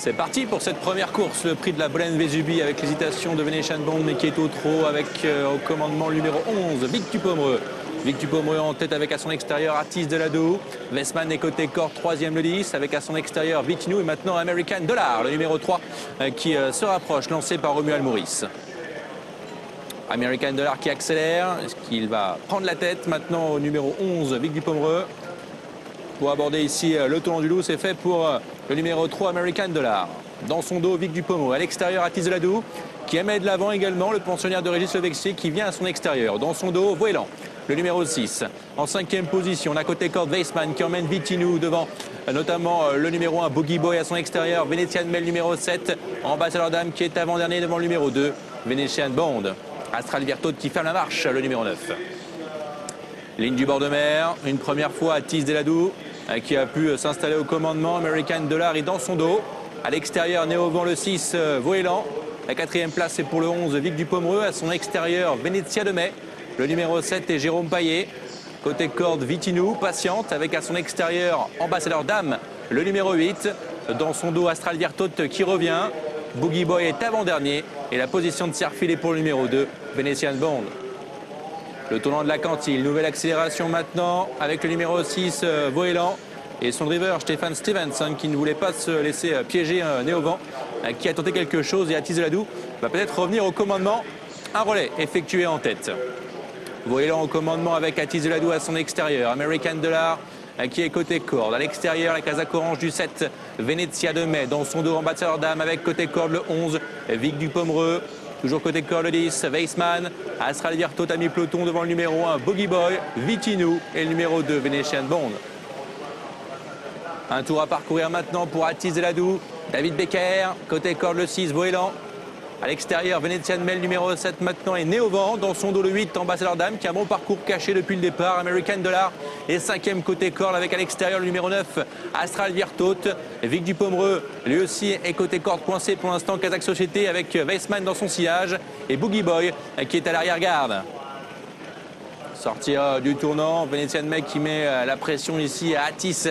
C'est parti pour cette première course, le prix de la Bren Vésubie avec l'hésitation de Venetian Bond mais qui est au trot avec au commandement le numéro 11, Vic Dupomereux. Vic Dupomereux en tête avec à son extérieur Atis Deladou. Westman est côté corps, troisième le 10 avec à son extérieur Vitinou et maintenant American Dollar, le numéro 3 qui se rapproche, lancé par Romuald Maurice. American Dollar qui accélère, est-ce qu'il va prendre la tête maintenant au numéro 11, Vic Dupomereux. Pour aborder ici le tournant du loup, c'est fait pour le numéro 3, American Dollar. Dans son dos, Vic Dupomereux. À l'extérieur, Atis Deladou, qui émet de l'avant également le pensionnaire de Régis Levexier qui vient à son extérieur. Dans son dos, Voélan, le numéro 6. En cinquième position, on a côté corde Weissman qui emmène Vitinou devant notamment le numéro 1, Boogie Boy à son extérieur. Venetian Mel, numéro 7. Ambassadeur Dame qui est avant-dernier devant le numéro 2, Venetian Bond. Astral Virtaud qui ferme la marche, le numéro 9. Ligne du bord de mer, une première fois Atis Deladou qui a pu s'installer au commandement. American Dollar est dans son dos. À l'extérieur, Néovent le 6, Voélan. La quatrième place est pour le 11, Vic Dupomereux. À son extérieur, Venezia de Mai. Le numéro 7 est Jérôme Payet. Côté corde, Vitinou, patiente, avec à son extérieur, Ambassadeur Dame, le numéro 8. Dans son dos, Astral Virtaud qui revient. Boogie Boy est avant-dernier. Et la position de serre-filet pour le numéro 2, Venetian Bond. Le tournant de la Cantille, nouvelle accélération maintenant avec le numéro 6, Voélan. Et son driver, Stéphane Stevenson, qui ne voulait pas se laisser piéger Néovent, qui a tenté quelque chose. Et Atis Deladou va peut-être revenir au commandement. Un relais effectué en tête. Voélan au commandement avec Atis Deladou à son extérieur. American Dollar qui est côté corde. À l'extérieur, la casaque orange du 7, Venezia de Mai. Dans son dos, Ambassadeur Dame avec côté corde le 11, Vic Dupomereux. Toujours côté corde le 10, Weissman. Astral Virtaud a mis peloton devant le numéro 1, Boogie Boy, Vitinou et le numéro 2, Venetian Bond. Un tour à parcourir maintenant pour Atis Deladou. David Becker, côté corde le 6, Voélan. À l'extérieur, Venetian Mel, numéro 7 maintenant et Néovent. Dans son dos le 8, Ambassadeur Dame qui a un bon parcours caché depuis le départ. American Dollar et cinquième côté corde avec à l'extérieur le numéro 9, Astral Virtaud. Vic Dupomereux, lui aussi, est côté corde coincé pour l'instant. Kazakh Société avec Weissman dans son sillage et Boogie Boy qui est à l'arrière-garde. Sortir du tournant, Venetian Mel qui met la pression ici à Atis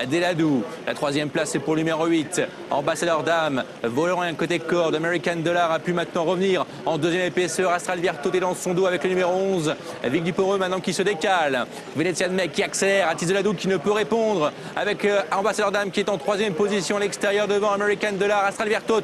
Deladou. La troisième place est pour le numéro 8, Ambassadeur Dame. Volant un côté corde, American Dollar a pu maintenant revenir en deuxième épaisseur. Astral Virtaud est dans son dos avec le numéro 11, Vic Dupomereux maintenant qui se décale. Venetian Mel qui accélère, Atis Deladou qui ne peut répondre avec Ambassadeur Dame qui est en troisième position à l'extérieur devant American Dollar. Astral Virtaud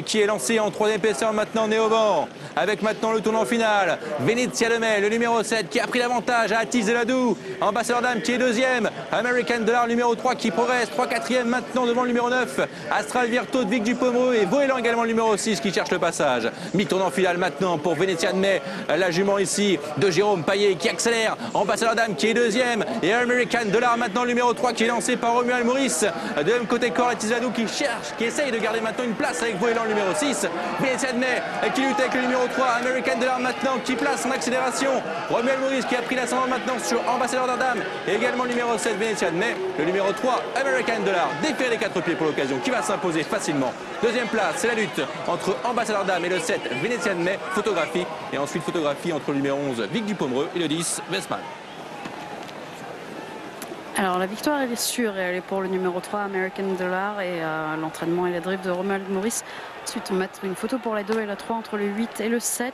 qui est lancé en troisième épaisseur maintenant Néovent avec maintenant le tournant final. Venezia de Mai, le numéro 7 qui a pris l'avantage à Atis Deladou. Ambassadeur Dame qui est deuxième. American Dollar, numéro 3 qui progresse. 3-4e maintenant devant le numéro 9. Astral Virtaud, Vic Dupomereux et Voélan également le numéro 6 qui cherche le passage. Mi-tournant final maintenant pour Venetian Mel. La jument ici de Jérôme Payet qui accélère. Ambassadeur Dame qui est deuxième. Et American Dollar maintenant le numéro 3 qui est lancé par Romuald Maurice. De même côté corps, Atis Deladou qui cherche, qui essaye de garder maintenant une place avec Voélan le numéro 6. Venetian Mel qui lutte avec le numéro 3. American Dollar maintenant qui place son accélération. Romuald Maurice qui a pris l'ascendant maintenant sur Ambassadeur Dame et également le numéro 7 Venetian Mel. Le numéro 3 American Dollar défait les 4 pieds pour l'occasion qui va s'imposer facilement. Deuxième place, c'est la lutte entre Ambassadeur Dame et le 7 Venetian Mel. Photographie et ensuite photographie entre le numéro 11 Vic Dupomereux et le 10 Weissman. Alors la victoire elle est sûre et elle est pour le numéro 3 American Dollar et l'entraînement et la drift de Romuald Maurice. Ensuite on mettra une photo pour la 2 et la 3 entre le 8 et le 7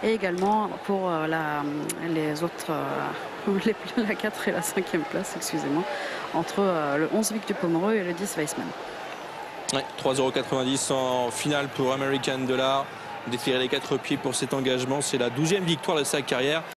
et également pour les autres, la 4 et la 5e place, excusez-moi, entre le 11 Vic Dupomereux et le 10 Weissman. Ouais, 3,90 € en finale pour American Dollar. Défier les 4 pieds pour cet engagement, c'est la 12e victoire de sa carrière.